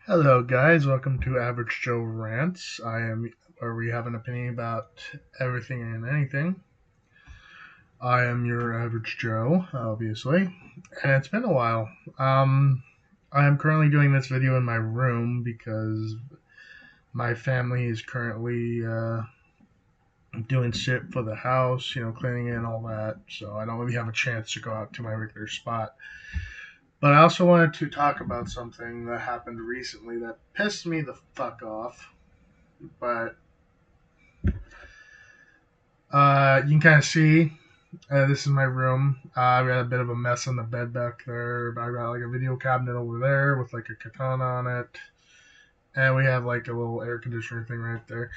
Hello, guys. Welcome to Average Joe Rants. Where we have an opinion about everything and anything. I am your average Joe, obviously, and it's been a while. I am currently doing this video in my room because my family is currently doing shit for the house, cleaning it and all that. So I don't really have a chance to go out to my regular spot. But I also wanted to talk about something that happened recently that pissed me the fuck off. But you can kind of see this is my room. I've got a bit of a mess on the bed back there. I got like a video cabinet over there with like a katana on it. And we have like a little air conditioner thing right there.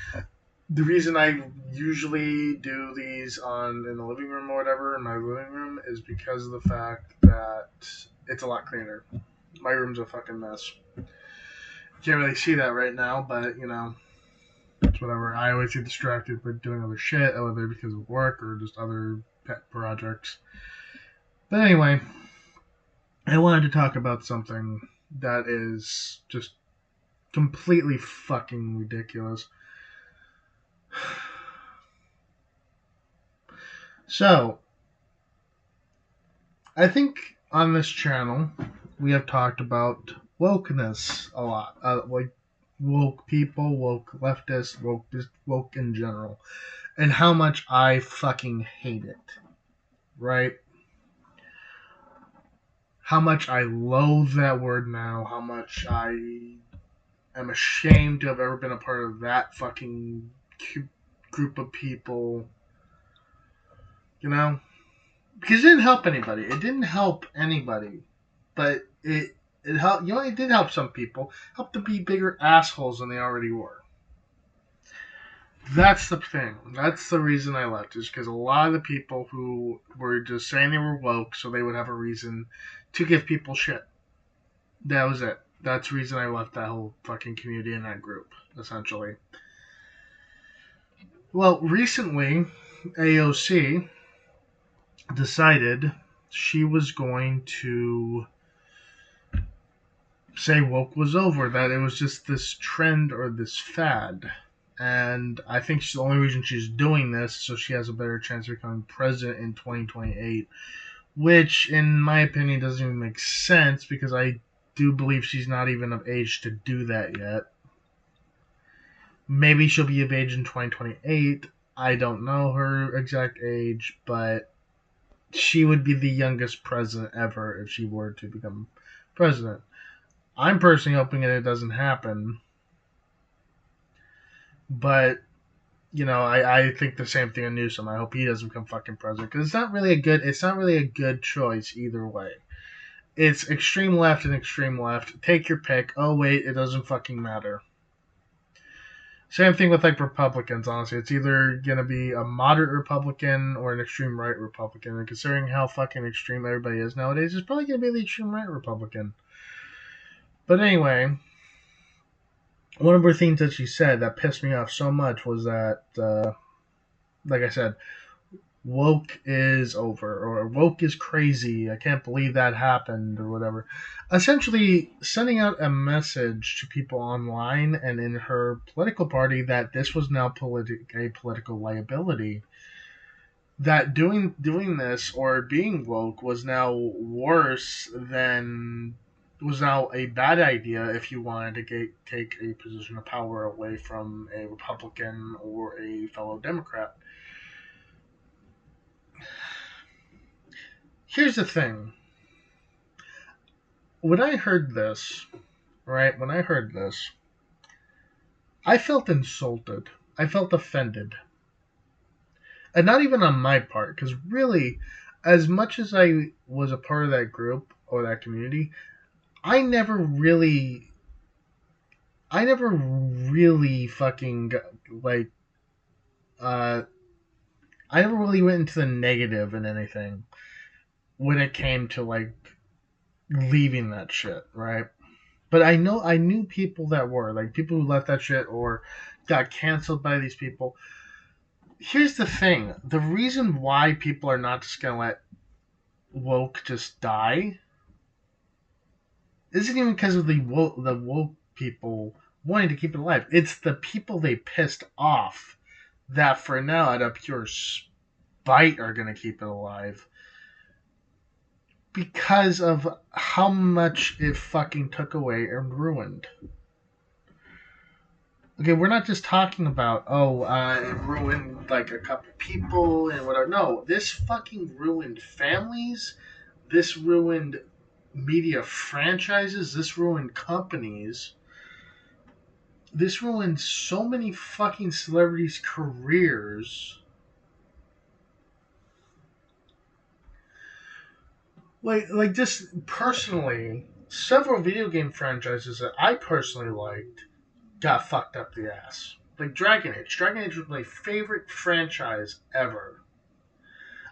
The reason I usually do these in the living room or whatever in my living room is because of the fact that it's a lot cleaner. My room's a fucking mess. You can't really see that right now, but it's whatever. I always get distracted with doing other shit, whether because of work or just other pet projects. But anyway, I wanted to talk about something that is just completely fucking ridiculous. So, I think on this channel we have talked about wokeness a lot, like woke people, woke leftists, woke in general, and how much I fucking hate it. Right? How much I loathe that word now, how much I am ashamed to have ever been a part of that fucking group of people, you know? Because it didn't help anybody. It didn't help anybody. But it helped, it did help some people. Helped to be bigger assholes than they already were. That's the thing. That's the reason I left, is because a lot of the people who were just saying they were woke so they would have a reason to give people shit. That was it. That's the reason I left that whole fucking community in that group, essentially. Well, recently, AOC decided she was going to say woke was over, that it was just this trend or this fad. And I think the only reason she's doing this is so she has a better chance of becoming president in 2028, which, in my opinion, doesn't even make sense because I do believe she's not even of age to do that yet. Maybe she'll be of age in 2028. I don't know her exact age, but she would be the youngest president ever if she were to become president. I'm personally hoping that it doesn't happen, but I think the same thing of Newsom. I hope he doesn't become fucking president because it's not really a good choice either way. It's extreme left and extreme left. Take your pick. Oh wait, it doesn't fucking matter. Same thing with like Republicans, honestly. It's either gonna be a moderate Republican or an extreme right Republican. And considering how fucking extreme everybody is nowadays, it's probably gonna be the extreme right Republican. But anyway, one of her things that she said that pissed me off so much was that, like I said, woke is over, or woke is crazy. I can't believe that happened, or whatever. Essentially, sending out a message to people online and in her political party that this was now a political liability. That doing this or being woke was now worse than was now a bad idea if you wanted to take a position of power away from a Republican or a fellow Democrat. Here's the thing. When I heard this, right, when I heard this, I felt insulted. I felt offended. And not even on my part, because really, as much as I was a part of that group or that community, I never really fucking like uh I never really went into the negative in anything when it came to like leaving that shit, right? But I knew people that were like people who left that shit or got canceled by these people. Here's the thing: the reason why people are not just gonna let woke just die isn't even because of the woke people wanting to keep it alive. It's the people they pissed off that, for now, out of pure spite, are going to keep it alive because of how much it fucking took away and ruined. Okay, we're not just talking about it ruined like a couple people and whatever. No, this fucking ruined families. This ruined media franchises. This ruined companies. This ruined so many fucking celebrities' careers. Like just personally, several video game franchises that I personally liked got fucked up the ass. Like Dragon Age. Dragon Age was my favorite franchise ever.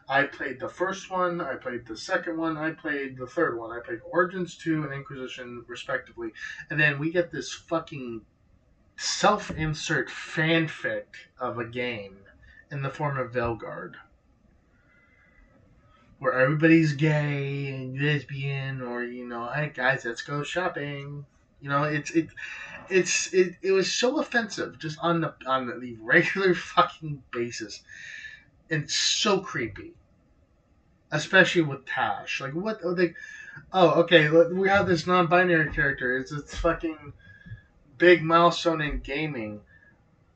I played the first one, I played the second one, I played the third one. I played Origins 2 and Inquisition, respectively. And then we get this fucking self-insert fanfic of a game in the form of Velgard, where everybody's gay and lesbian, or hey guys, let's go shopping. It was so offensive just on the regular fucking basis, and so creepy, especially with Tash. Like what? Okay, we have this non-binary character. It's fucking big milestone in gaming.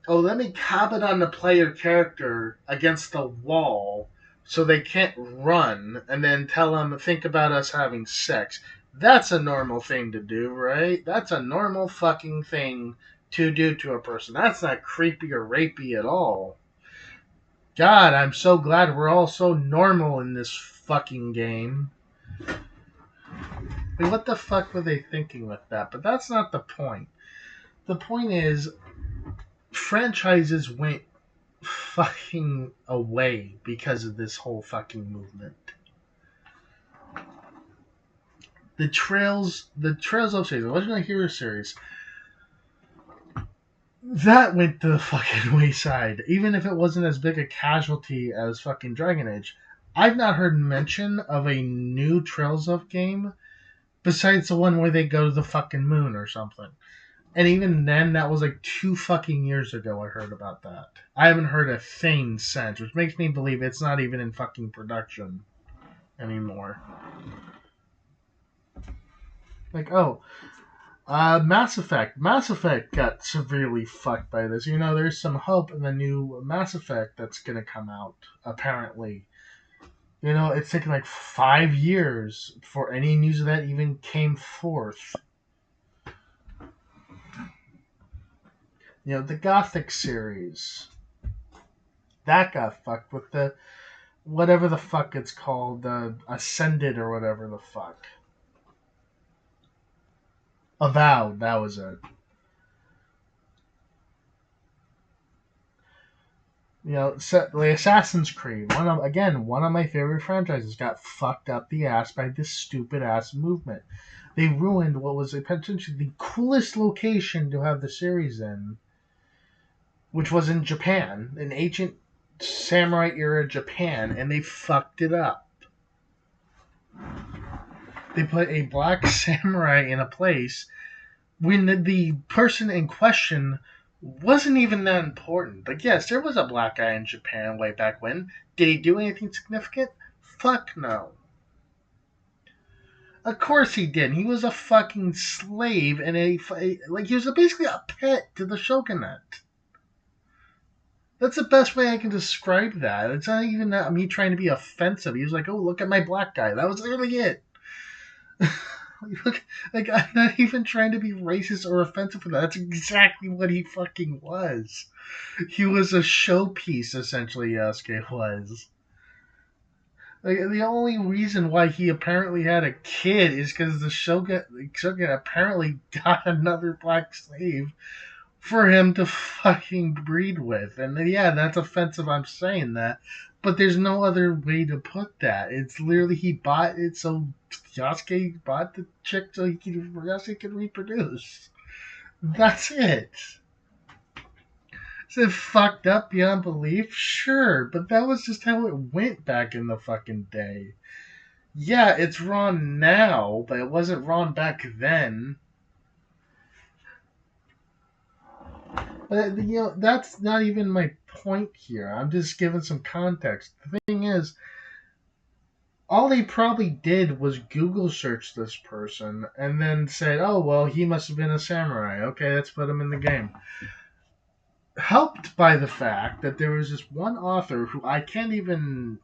Oh, let me comment on the player character against the wall so they can't run, and then tell them, think about us having sex. That's a normal thing to do, right? That's a normal fucking thing to do to a person. That's not creepy or rapey at all. God, I'm so glad we're all so normal in this fucking game. Like, what the fuck were they thinking with that? But that's not the point. The point is, franchises went fucking away because of this whole fucking movement. The Trails of series, the Legend of Hero series, that went to the fucking wayside. Even if it wasn't as big a casualty as fucking Dragon Age, I've not heard mention of a new Trails of game besides the one where they go to the fucking moon or something. And even then, that was like 2 fucking years ago I heard about that. I haven't heard a thing since, which makes me believe it's not even in fucking production anymore. Like, Mass Effect. Mass Effect got severely fucked by this. There's some hope in the new Mass Effect that's going to come out, apparently. It's taken like 5 years before any news of that even came forth. The Gothic series. That got fucked with the whatever the fuck it's called, Ascended or whatever the fuck. Avowed, that was it. The Assassin's Creed, one of my favorite franchises, got fucked up the ass by this stupid ass movement. They ruined what was potentially the coolest location to have the series in, which was in Japan, in ancient samurai era Japan, and they fucked it up. They put a black samurai in a place when the person in question wasn't even that important. Like, yes, there was a black guy in Japan way back when. Did he do anything significant? Fuck no. Of course he didn't. He was a fucking slave, and he was basically a pet to the shogunate. That's the best way I can describe that. It's not even me trying to be offensive. He was like, oh, look at my black guy. That was literally it. Like, I'm not even trying to be racist or offensive for that. That's exactly what he fucking was. He was a showpiece, essentially, Yasuke was. Like, the only reason why he apparently had a kid is because the shogun apparently got another black slave for him to fucking breed with. And yeah, that's offensive, I'm saying that. But there's no other way to put that. It's literally he bought it so Yasuke bought the chick so Yasuke could reproduce. That's it. Is it fucked up beyond belief? Sure, but that was just how it went back in the fucking day. Yeah, it's wrong now, but it wasn't wrong back then. But that's not even my point here. I'm just giving some context. The thing is, all they probably did was Google search this person and then said, "Oh well, he must have been a samurai. Okay, let's put him in the game." Helped by the fact that there was this one author who I can't even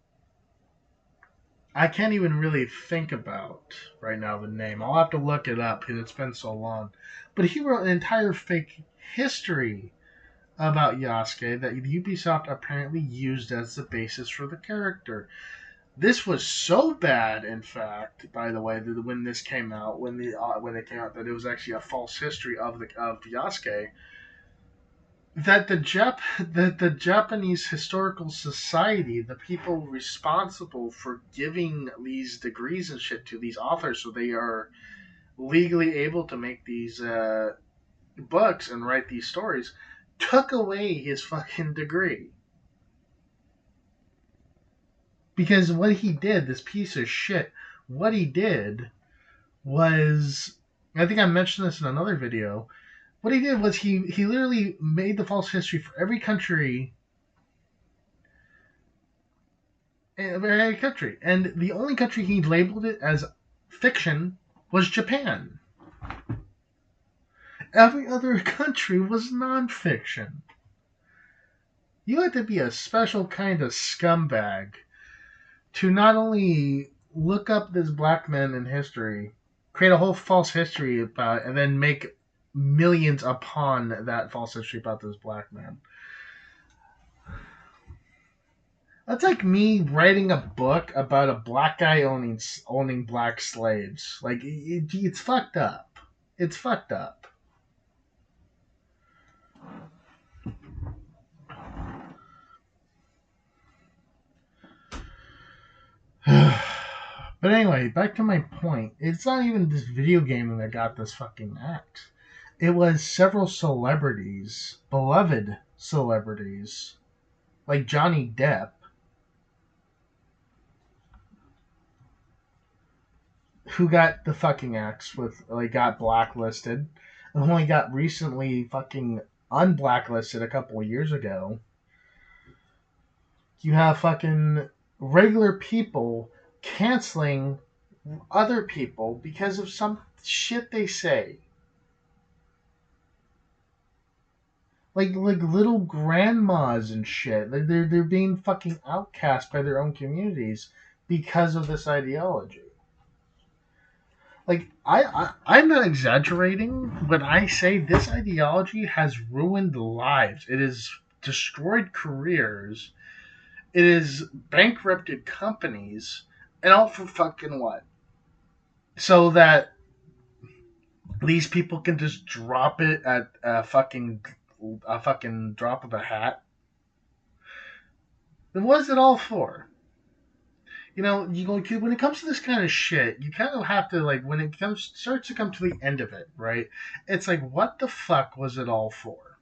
really think about right now the name. I'll have to look it up because it's been so long. But he wrote an entire fake history about Yasuke that Ubisoft apparently used as the basis for the character. This was so bad, in fact, by the way, that when this came out, when it came out, that it was actually a false history of Yasuke, that the Japanese Historical Society, the people responsible for giving these degrees and shit to these authors, so they are legally able to make these books and write these stories, took away his fucking degree. Because what he did, this piece of shit, what he did was, I think I mentioned this in another video. What he did was he literally made the false history for every country, every country, and the only country he labeled it as fiction was Japan. Every other country was nonfiction. You had to be a special kind of scumbag to not only look up this black man in history, create a whole false history about it, and then make millions upon that false history about this black man. That's like me writing a book about a black guy owning black slaves. Like it's fucked up. It's fucked up. But anyway, back to my point. It's not even this video game that got this fucking axe. It was several celebrities, beloved celebrities, like Johnny Depp, who got the fucking axe got blacklisted, and only got recently fucking unblacklisted a couple of years ago. You have fucking regular people canceling other people because of some shit they say. Like little grandmas and shit. They're being fucking outcast by their own communities because of this ideology. Like I'm not exaggerating when I say this ideology has ruined lives. It has destroyed careers. It has bankrupted companies, and all for fucking what? So that these people can just drop it at a fucking drop of a hat. Then what is it all for? When it comes to this kind of shit, you kind of have to when it comes starts to come to the end of it, right? It's like, what the fuck was it all for?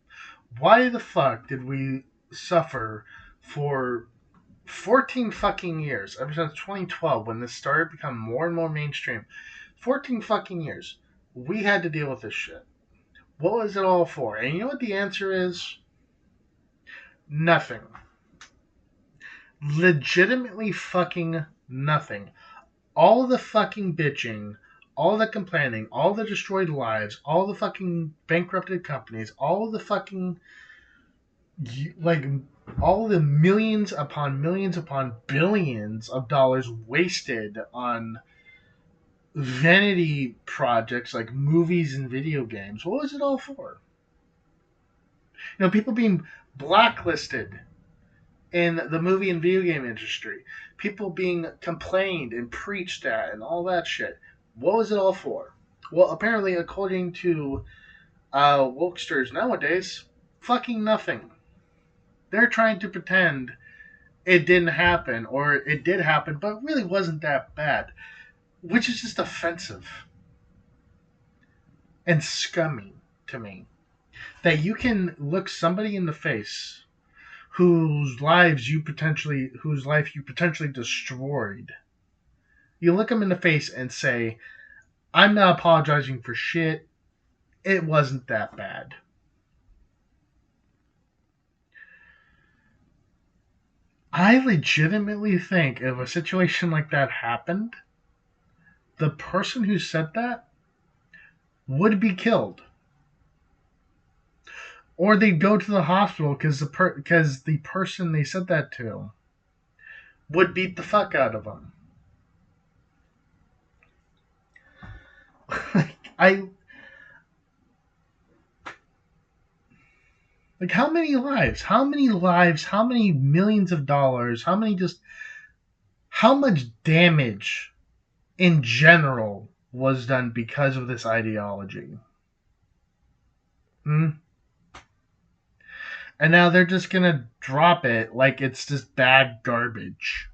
Why the fuck did we suffer for 14 fucking years, ever since 2012 when this started to become more and more mainstream? 14 fucking years. We had to deal with this shit. What was it all for? And you know what the answer is? Nothing. Legitimately fucking nothing. All the fucking bitching, all the complaining, all the destroyed lives, all the fucking bankrupted companies, all the fucking like all the millions upon billions of dollars wasted on vanity projects like movies and video games. What was it all for? People being blacklisted in the movie and video game industry, people being complained and preached at, and all that shit. What was it all for? Well, apparently, according to wokesters nowadays, fucking nothing. They're trying to pretend it didn't happen, or it did happen, but really wasn't that bad, which is just offensive and scummy to me. That you can look somebody in the face whose life you potentially destroyed, You look them in the face and say, I'm not apologizing for shit. It wasn't that bad. I legitimately think if a situation like that happened, the person who said that would be killed. Or they'd go to the hospital because the person they said that to would beat the fuck out of them. I like how many lives? How many lives? How many millions of dollars? How much damage in general was done because of this ideology? Hmm? And now they're just gonna drop it like it's just bad garbage.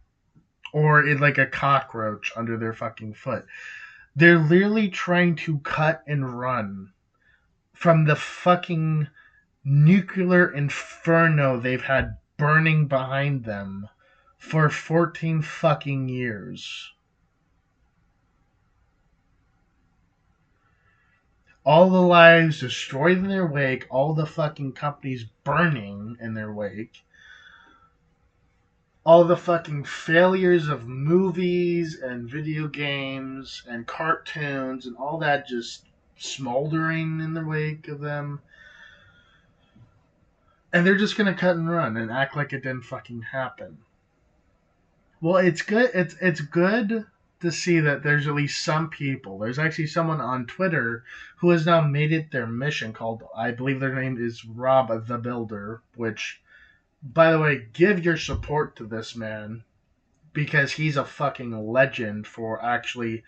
Or it like a cockroach under their fucking foot. They're literally trying to cut and run from the fucking nuclear inferno they've had burning behind them for 14 fucking years. All the lives destroyed in their wake, all the fucking companies burning in their wake, all the fucking failures of movies and video games and cartoons and all that just smoldering in the wake of them. And they're just gonna cut and run and act like it didn't fucking happen. Well, it's good. It's good to see that there's at least some people. There's actually someone on Twitter who has now made it their mission called, I believe their name is Rob the Builder, which, by the way, give your support to this man because he's a fucking legend for actually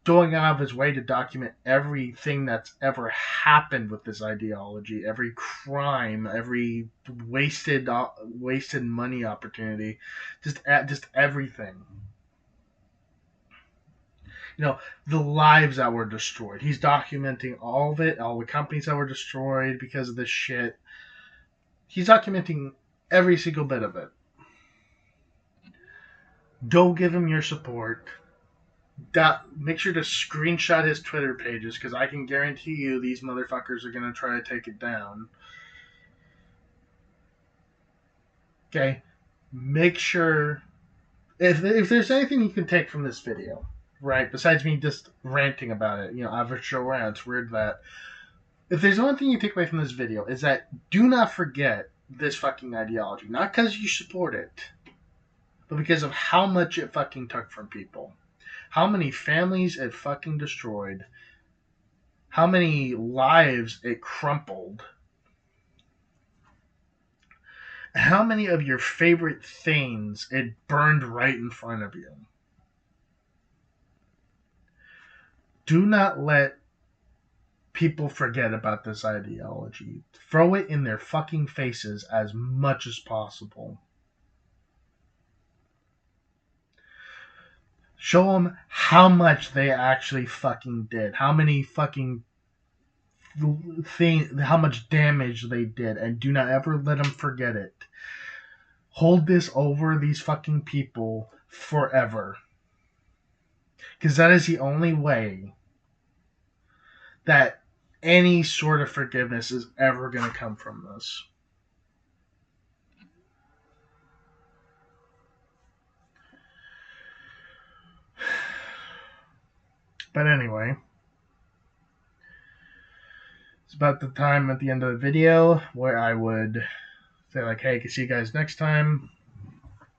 going out of his way to document everything that's ever happened with this ideology, every crime, every wasted money opportunity, just everything. You know, the lives that were destroyed. He's documenting all of it, all the companies that were destroyed because of this shit. He's documenting every single bit of it. Go give him your support. Make sure to screenshot his Twitter pages because I can guarantee you these motherfuckers are gonna try to take it down. Okay, make sure if there's anything you can take from this video, right? Besides me just ranting about it, average show rants, weird that. If there's one thing you take away from this video is that do not forget this fucking ideology, not because you support it, but because of how much it fucking took from people. How many families it fucking destroyed. How many lives it crumpled. How many of your favorite things it burned right in front of you. Do not let people forget about this ideology. Throw it in their fucking faces as much as possible. Show them how much they actually fucking did. How many fucking how much damage they did. And do not ever let them forget it. Hold this over these fucking people forever. Because that is the only way that any sort of forgiveness is ever going to come from this. But anyway, it's about the time at the end of the video where I would say like, hey, can see you guys next time.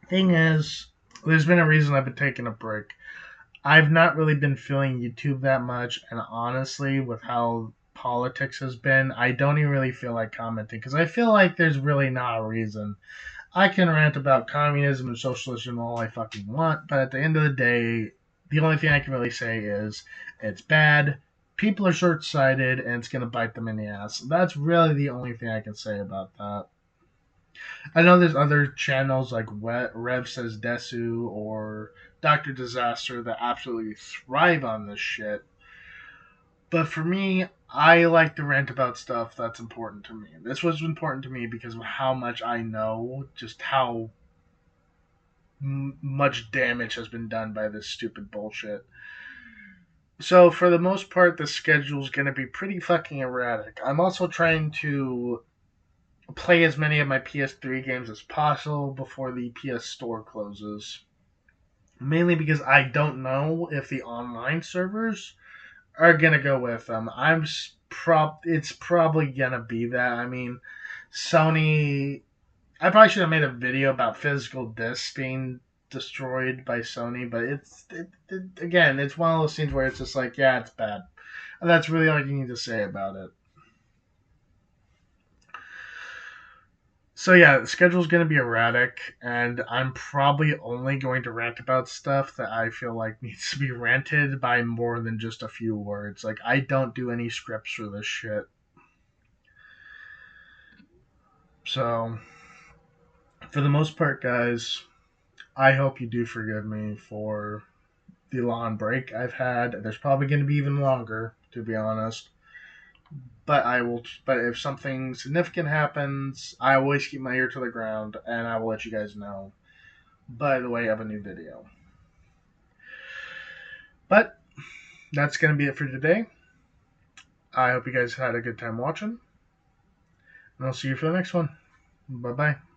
Thing is, there's been a reason I've been taking a break. I've not really been feeling YouTube that much, and honestly, with how politics has been, I don't even really feel like commenting because I feel like there's really not a reason. I can rant about communism and socialism all I fucking want, but at the end of the day, the only thing I can really say is it's bad, people are short-sighted, and it's going to bite them in the ass. That's really the only thing I can say about that. I know there's other channels like Rev Says Desu or Dr. Disaster that absolutely thrive on this shit. But for me, I like to rant about stuff that's important to me. This was important to me because of how much I know, just how much damage has been done by this stupid bullshit. So for the most part, the schedule's gonna be pretty fucking erratic. I'm also trying to play as many of my PS3 games as possible before the PS Store closes. Mainly because I don't know if the online servers are gonna go with them. It's probably gonna be that. I mean, Sony. I probably should have made a video about physical discs being destroyed by Sony, but again, it's one of those things where it's just like, yeah, it's bad, and that's really all you need to say about it. So yeah, the schedule's going to be erratic, and I'm probably only going to rant about stuff that I feel like needs to be ranted by more than just a few words. Like, I don't do any scripts for this shit. So, for the most part, guys, I hope you do forgive me for the long break I've had. There's probably going to be even longer, to be honest. But I will. But if something significant happens, I always keep my ear to the ground, and I will let you guys know. By the way, of a new video. But that's going to be it for today. I hope you guys had a good time watching, and I'll see you for the next one. Bye bye.